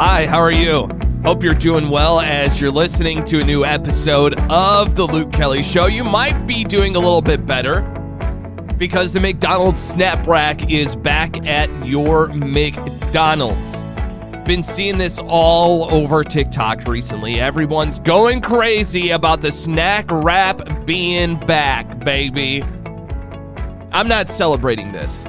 Hi, how are you? Hope you're doing well as you're listening to a new episode of The Luke Kelly Show. You might be doing a little bit better because the McDonald's Snap Rack is back at your McDonald's. Been seeing this all over TikTok recently. Everyone's going crazy about the snack wrap being back, baby. I'm not celebrating this.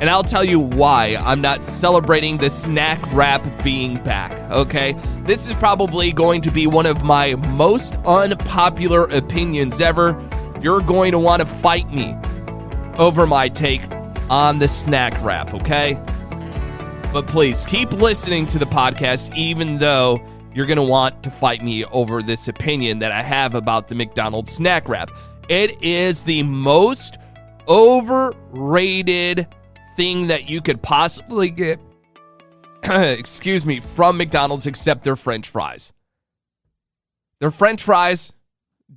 And I'll tell you why I'm not celebrating the snack wrap being back, okay? This is probably going to be one of my most unpopular opinions ever. You're going to want to fight me over my take on the snack wrap, okay? But please, keep listening to the podcast even though you're going to want to fight me over this opinion that I have about the McDonald's snack wrap. It is the most overrated thing that you could possibly get, from McDonald's except their French fries. Their French fries,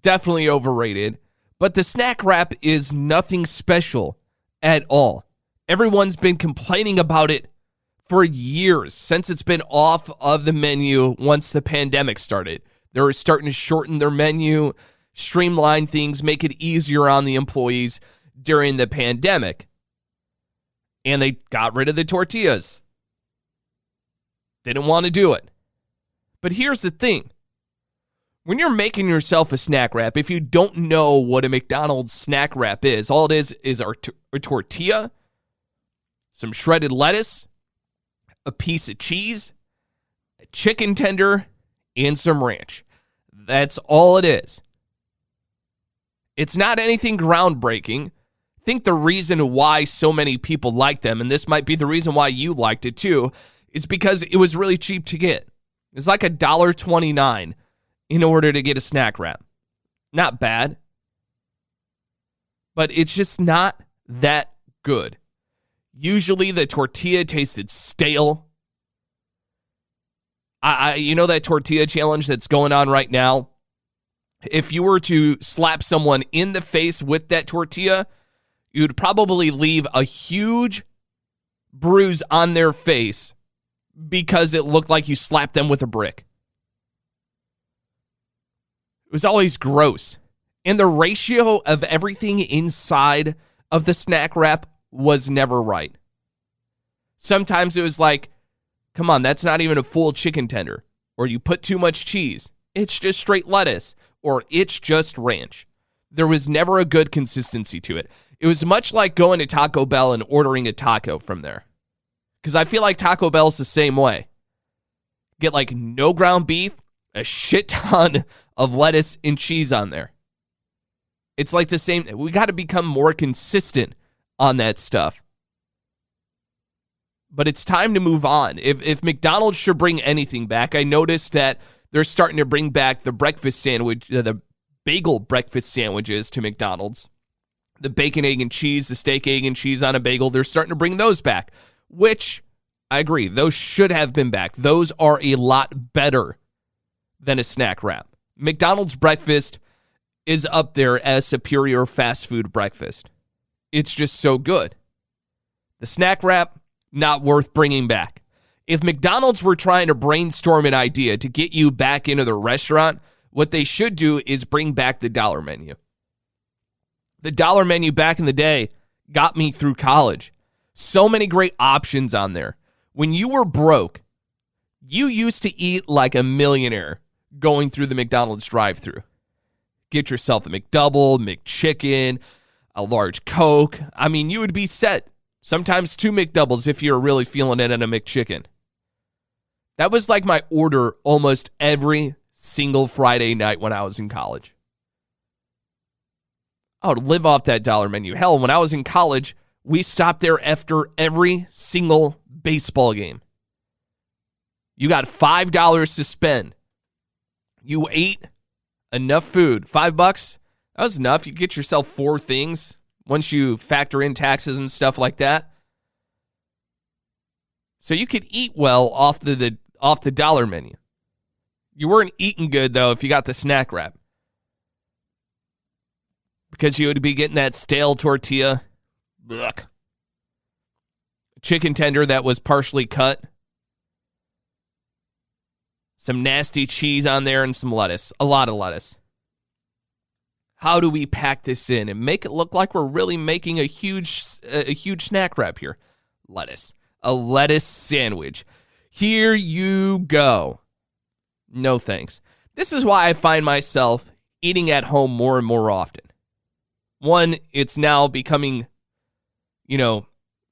definitely overrated, but the snack wrap is nothing special at all. Everyone's been complaining about it for years since it's been off of the menu once the pandemic started. They were starting to shorten their menu, streamline things, make it easier on the employees during the pandemic. And they got rid of the tortillas. Didn't want to do it. But here's the thing. When you're making yourself a snack wrap, if you don't know what a McDonald's snack wrap is, all it is a tortilla, some shredded lettuce, a piece of cheese, a chicken tender, and some ranch. That's all it is. It's not anything groundbreaking. I think the reason why so many people like them, and this might be the reason why you liked it too, is because it was really cheap to get. It's like $1.29 in order to get a snack wrap. Not bad, but it's just not that good. Usually the tortilla tasted stale. You know that tortilla challenge that's going on right now? If you were to slap someone in the face with that tortilla, you'd probably leave a huge bruise on their face because it looked like you slapped them with a brick. It was always gross. And the ratio of everything inside of the snack wrap was never right. Sometimes it was like, come on, that's not even a full chicken tender. Or you put too much cheese. It's just straight lettuce. Or it's just ranch. There was never a good consistency to it. It was much like going to Taco Bell and ordering a taco from there. Because I feel like Taco Bell's the same way. Get like no ground beef, a shit ton of lettuce and cheese on there. It's like the same. We got to become more consistent on that stuff. But it's time to move on. If McDonald's should bring anything back, I noticed that they're starting to bring back the breakfast sandwich, the bagel breakfast sandwiches to McDonald's. The bacon, egg, and cheese, the steak, egg, and cheese on a bagel, they're starting to bring those back, which I agree. Those should have been back. Those are a lot better than a snack wrap. McDonald's breakfast is up there as superior fast food breakfast. It's just so good. The snack wrap, not worth bringing back. If McDonald's were trying to brainstorm an idea to get you back into the restaurant, what they should do is bring back the dollar menu. The dollar menu back in the day got me through college. So many great options on there. When you were broke, you used to eat like a millionaire going through the McDonald's drive-thru. Get yourself a McDouble, McChicken, a large Coke. I mean, you would be set. Sometimes 2 McDoubles if you're really feeling it, and a McChicken. That was like my order almost every single Friday night when I was in college. I would live off that dollar menu. Hell, when I was in college, we stopped there after every single baseball game. You got $5 to spend. You ate enough food. $5, that was enough. You get yourself 4 things once you factor in taxes and stuff like that. So you could eat well off the dollar menu. You weren't eating good, though, if you got the snack wrap. Because you would be getting that stale tortilla. Ugh. Chicken tender that was partially cut. some nasty cheese on there, and some lettuce. A lot of lettuce. How do we pack this in and make it look like we're really making a huge snack wrap here? Lettuce. A lettuce sandwich. Here you go. No thanks. This is why I find myself eating at home more and more often. One, it's now becoming,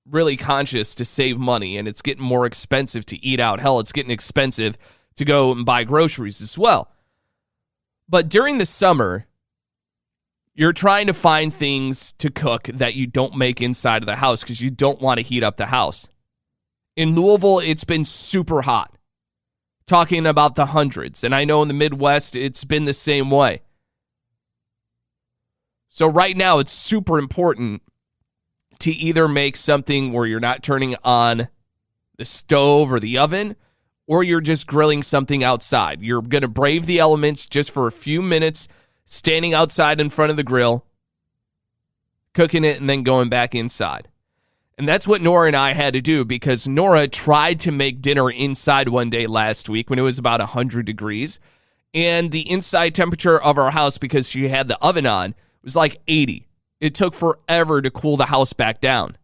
really conscious to save money, and it's getting more expensive to eat out. Hell, it's getting expensive to go and buy groceries as well. But during the summer, you're trying to find things to cook that you don't make inside of the house because you don't want to heat up the house. In Louisville, it's been super hot. Talking about the hundreds. And I know in the Midwest, it's been the same way. So right now, it's super important to either make something where you're not turning on the stove or the oven, or you're just grilling something outside. You're going to brave the elements just for a few minutes, standing outside in front of the grill, cooking it, and then going back inside. And that's what Nora and I had to do, because Nora tried to make dinner inside one day last week when it was about 100 degrees. And the inside temperature of our house, because she had the oven on, was like 80. It took forever to cool the house back down.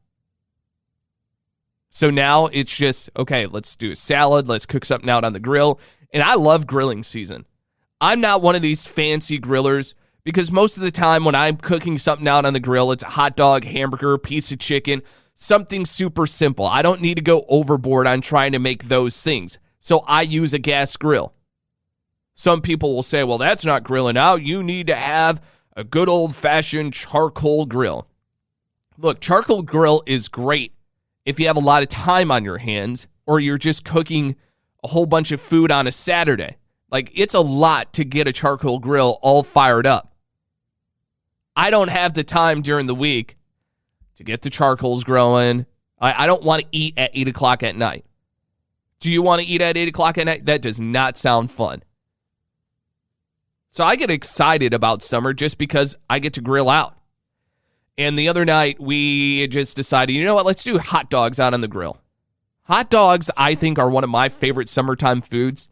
So now it's just, okay, let's do a salad. Let's cook something out on the grill. And I love grilling season. I'm not one of these fancy grillers, because most of the time when I'm cooking something out on the grill, it's a hot dog, hamburger, piece of chicken, something super simple. I don't need to go overboard on trying to make those things. So I use a gas grill. Some people will say, well, that's not grilling out. You need to have a good old-fashioned charcoal grill. Look, charcoal grill is great if you have a lot of time on your hands, or you're just cooking a whole bunch of food on a Saturday. Like, it's a lot to get a charcoal grill all fired up. I don't have the time during the week to get the charcoals growing. I don't want to eat at 8 o'clock at night. Do you want to eat at 8 o'clock at night? That does not sound fun. So I get excited about summer just because I get to grill out. And the other night, we just decided, you know what, let's do hot dogs out on the grill. Hot dogs, I think, are one of my favorite summertime foods.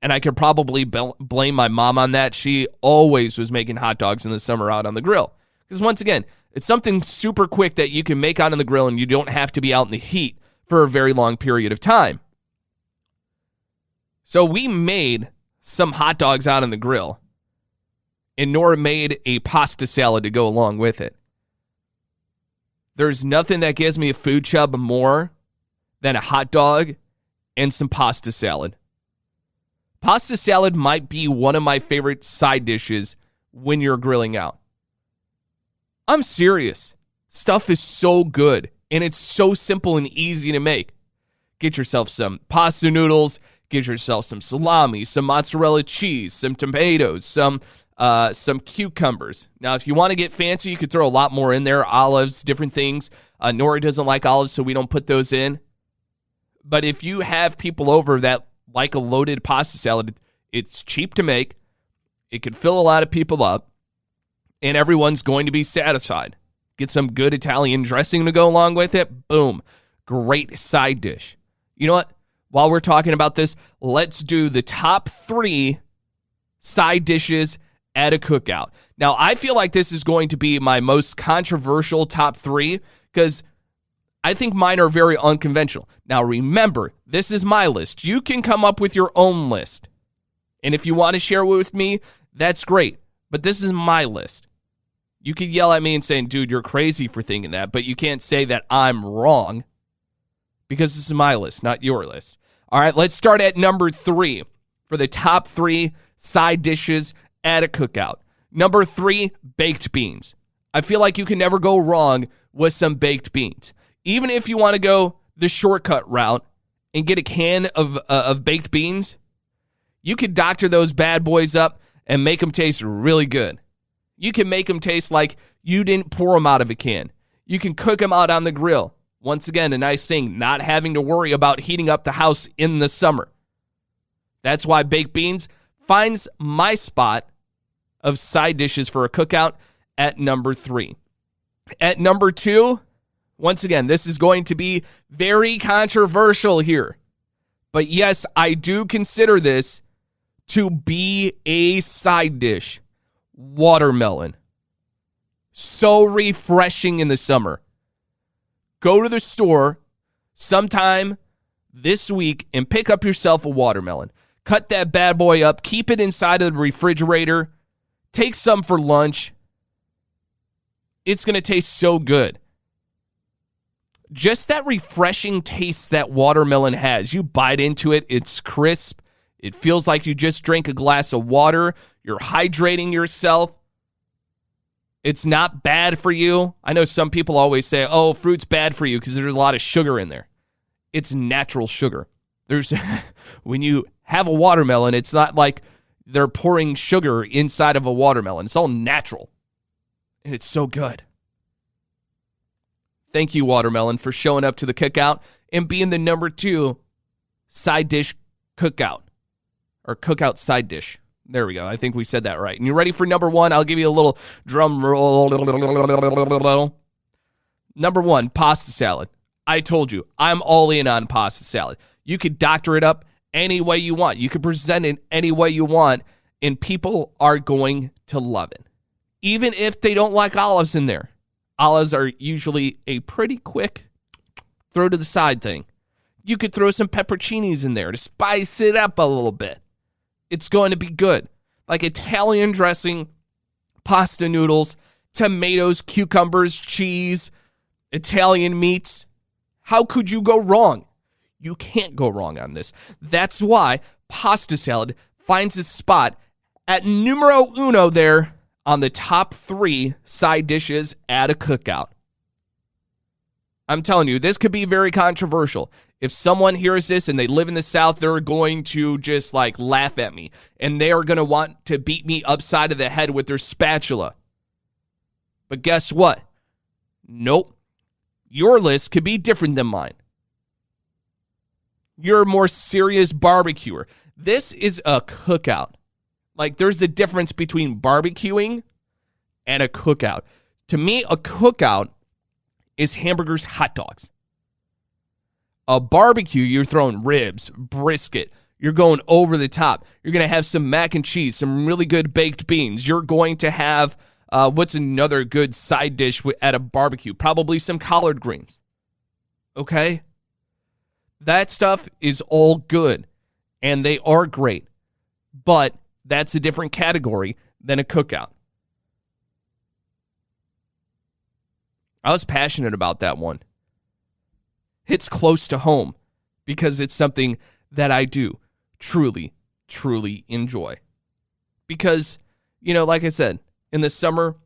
And I could probably blame my mom on that. She always was making hot dogs in the summer out on the grill. Because once again, it's something super quick that you can make out on the grill, and you don't have to be out in the heat for a very long period of time. So we made some hot dogs out on the grill, and Nora made a pasta salad to go along with it. There's nothing that gives me a food chub more than a hot dog and some pasta salad. Pasta salad might be one of my favorite side dishes when you're grilling out. I'm serious. Stuff is so good, and it's so simple and easy to make. Get yourself some pasta noodles, get yourself some salami, some mozzarella cheese, some tomatoes, some cucumbers. Now, if you want to get fancy, you could throw a lot more in there, olives, different things. Nora doesn't like olives, so we don't put those in. But if you have people over that like a loaded pasta salad, it's cheap to make. It could fill a lot of people up, and everyone's going to be satisfied. Get some good Italian dressing to go along with it. Boom. Great side dish. You know what? While we're talking about this, let's do the top 3 side dishes at a cookout. Now, I feel like this is going to be my most controversial top 3, because I think mine are very unconventional. Now, remember, this is my list. You can come up with your own list. And if you want to share it with me, that's great. But this is my list. You could yell at me and say, dude, you're crazy for thinking that, but you can't say that I'm wrong, because this is my list, not your list. All right, let's start at number 3 for the top 3 side dishes at a cookout. Number 3, baked beans. I feel like you can never go wrong with some baked beans. Even if you want to go the shortcut route and get a can of baked beans, you could doctor those bad boys up and make them taste really good. You can make them taste like you didn't pour them out of a can. You can cook them out on the grill. Once again, a nice thing, not having to worry about heating up the house in the summer. That's why baked beans finds my spot of side dishes for a cookout at number 3. At number 2, once again, this is going to be very controversial here. But yes, I do consider this to be a side dish. Watermelon. So refreshing in the summer. Go to the store sometime this week and pick up yourself a watermelon. Cut that bad boy up. Keep it inside of the refrigerator. Take some for lunch. It's going to taste so good. Just that refreshing taste that watermelon has. You bite into it, it's crisp. It feels like you just drank a glass of water. You're hydrating yourself. It's not bad for you. I know some people always say, oh, fruit's bad for you because there's a lot of sugar in there. It's natural sugar. When you have a watermelon, it's not like they're pouring sugar inside of a watermelon. It's all natural. And it's so good. Thank you, Watermelon, for showing up to the cookout and being the number 2 side dish cookout. Or cookout side dish. There we go. I think we said that right. And you ready for number 1? I'll give you a little drum roll. Number 1, pasta salad. I told you, I'm all in on pasta salad. You could doctor it up any way you want. You could present it any way you want, and people are going to love it. Even if they don't like olives in there. Olives are usually a pretty quick throw to the side thing. You could throw some pepperoncinis in there to spice it up a little bit. It's going to be good. Like Italian dressing, pasta noodles, tomatoes, cucumbers, cheese, Italian meats. How could you go wrong? You can't go wrong on this. That's why pasta salad finds its spot at numero uno there on the top 3 side dishes at a cookout. I'm telling you, this could be very controversial. If someone hears this and they live in the South, they're going to just like laugh at me. And they are going to want to beat me upside of the head with their spatula. But guess what? Nope. Your list could be different than mine. You're a more serious barbecuer. This is a cookout. Like, there's a difference between barbecuing and a cookout. To me, a cookout is hamburgers, hot dogs. A barbecue, you're throwing ribs, brisket. You're going over the top. You're going to have some mac and cheese, some really good baked beans. You're going to have, what's another good side dish at a barbecue? Probably some collard greens. Okay? That stuff is all good, and they are great. But that's a different category than a cookout. I was passionate about that one. Hits close to home because it's something that I do truly, truly enjoy. Because, you know, like I said, in the summer,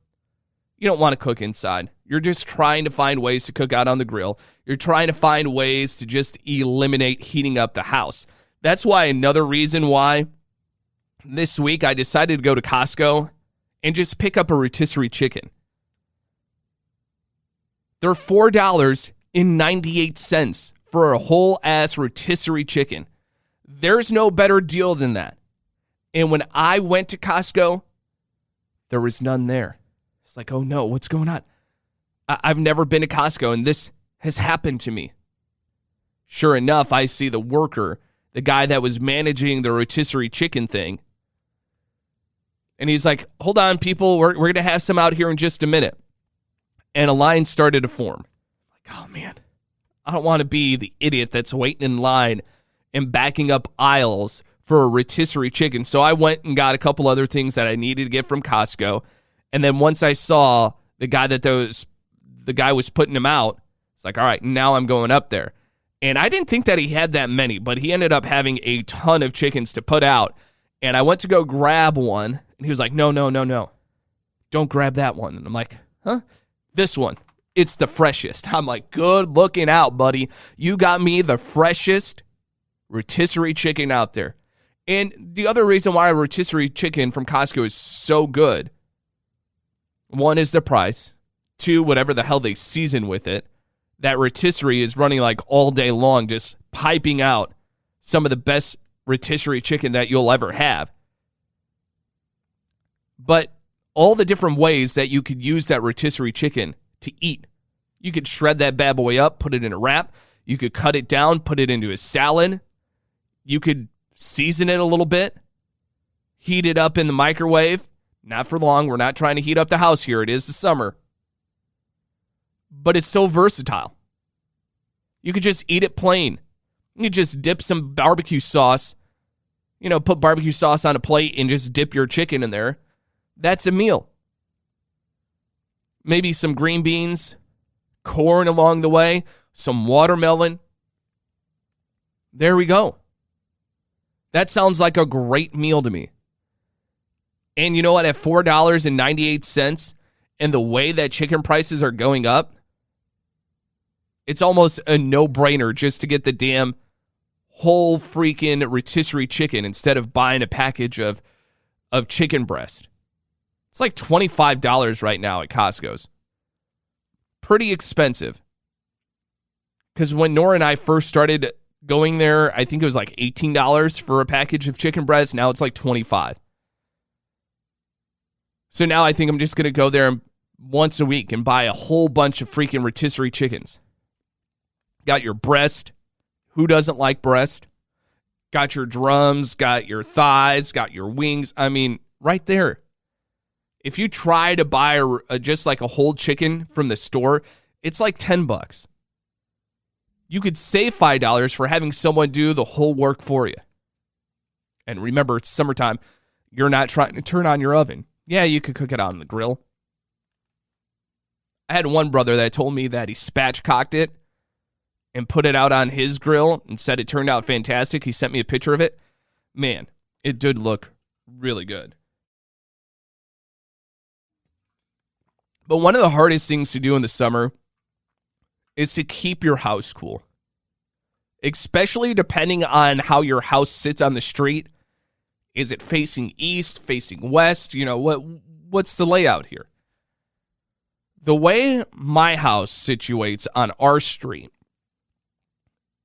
you don't want to cook inside. You're just trying to find ways to cook out on the grill. You're trying to find ways to just eliminate heating up the house. That's why another reason why this week I decided to go to Costco and just pick up a rotisserie chicken. They're $4.98 for a whole ass rotisserie chicken. There's no better deal than that. And when I went to Costco, there was none there. It's like, oh no, what's going on? I've never been to Costco and this has happened to me. Sure enough, I see the worker, the guy that was managing the rotisserie chicken thing. And he's like, hold on, people, we're going to have some out here in just a minute. And a line started to form. Like, oh man, I don't want to be the idiot that's waiting in line and backing up aisles for a rotisserie chicken. So I went and got a couple other things that I needed to get from Costco. And then once I saw the guy was putting them out, it's like, all right, now I'm going up there. And I didn't think that he had that many, but he ended up having a ton of chickens to put out. And I went to go grab one, and he was like, no. Don't grab that one. And I'm like, huh? This one. It's the freshest. I'm like, good looking out, buddy. You got me the freshest rotisserie chicken out there. And the other reason why a rotisserie chicken from Costco is so good, one is the price. Two, whatever the hell they season with it. That rotisserie is running like all day long, just piping out some of the best rotisserie chicken that you'll ever have. But all the different ways that you could use that rotisserie chicken to eat. You could shred that bad boy up, put it in a wrap. You could cut it down, put it into a salad. You could season it a little bit, heat it up in the microwave. Not for long. We're not trying to heat up the house here. It is the summer. But it's so versatile. You could just eat it plain. You could just dip some barbecue sauce, put barbecue sauce on a plate and just dip your chicken in there. That's a meal. Maybe some green beans, corn along the way, some watermelon. There we go. That sounds like a great meal to me. And you know what? At $4.98 and the way that chicken prices are going up, it's almost a no-brainer just to get the damn whole freaking rotisserie chicken instead of buying a package of chicken breast. It's like $25 right now at Costco's. Pretty expensive. Because when Nora and I first started going there, I think it was like $18 for a package of chicken breast. Now it's like $25. So now I think I'm just going to go there once a week and buy a whole bunch of freaking rotisserie chickens. Got your breast. Who doesn't like breast? Got your drums, got your thighs, got your wings. I mean, right there. If you try to buy just like a whole chicken from the store, it's like $10. You could save $5 for having someone do the whole work for you. And remember, it's summertime. You're not trying to turn on your oven. Yeah, you could cook it on the grill. I had one brother that told me that he spatchcocked it and put it out on his grill and said it turned out fantastic. He sent me a picture of it. Man, it did look really good. But one of the hardest things to do in the summer is to keep your house cool. Especially depending on how your house sits on the street. Is it facing east, facing west? What's the layout here? The way my house situates on our street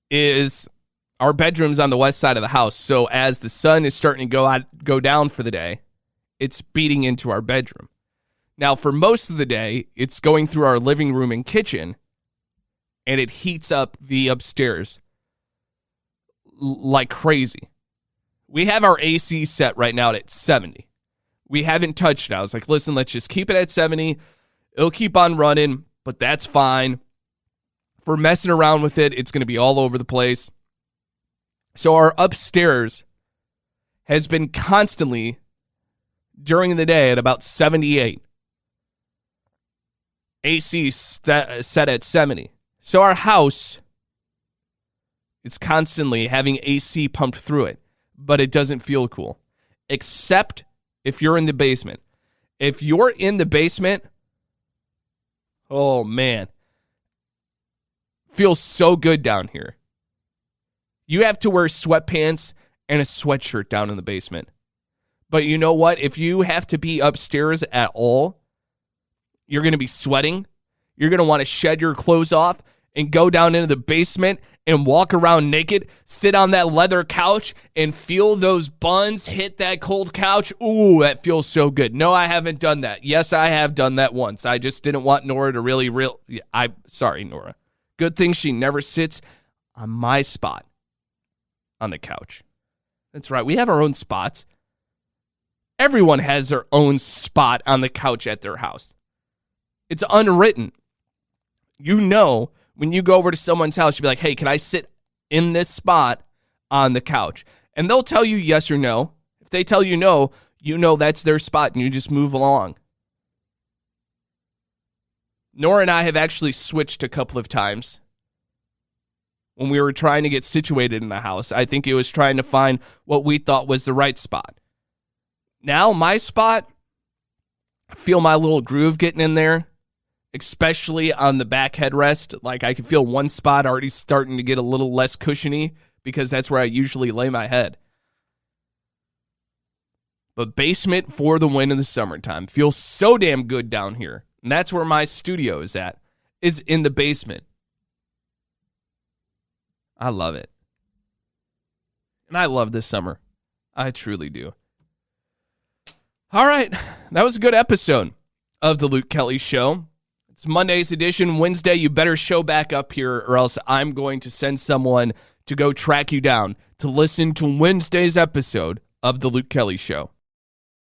is our bedroom's on the west side of the house. So as the sun is starting to go down for the day, it's beating into our bedroom. Now, for most of the day, it's going through our living room and kitchen, and it heats up the upstairs like crazy. We have our AC set right now at 70. We haven't touched it. I was like, listen, let's just keep it at 70. It'll keep on running, but that's fine. For messing around with it, it's going to be all over the place. So our upstairs has been constantly, during the day, at about 78. AC set at 70. So our house is constantly having AC pumped through it, but it doesn't feel cool. Except if you're in the basement. If you're in the basement, oh man, feels so good down here. You have to wear sweatpants and a sweatshirt down in the basement. But you know what? If you have to be upstairs at all, you're going to be sweating. You're going to want to shed your clothes off and go down into the basement and walk around naked, sit on that leather couch and feel those buns hit that cold couch. Ooh, that feels so good. No, I haven't done that. Yes, I have done that once. I just didn't want Nora to sorry, Nora. Good thing she never sits on my spot on the couch. That's right. We have our own spots. Everyone has their own spot on the couch at their house. It's unwritten. You know, when you go over to someone's house, you'll be like, hey, can I sit in this spot on the couch? And they'll tell you yes or no. If they tell you no, you know that's their spot and you just move along. Nora and I have actually switched a couple of times when we were trying to get situated in the house. I think it was trying to find what we thought was the right spot. Now, my spot, I feel my little groove getting in there, especially on the back headrest. Like, I can feel one spot already starting to get a little less cushiony because that's where I usually lay my head. But basement for the win in the summertime. Feels so damn good down here. And that's where my studio is at, is in the basement. I love it. And I love this summer. I truly do. All right, that was a good episode of the Luke Kelly Show. It's Monday's edition. Wednesday, you better show back up here or else I'm going to send someone to go track you down to listen to Wednesday's episode of The Luke Kelly Show.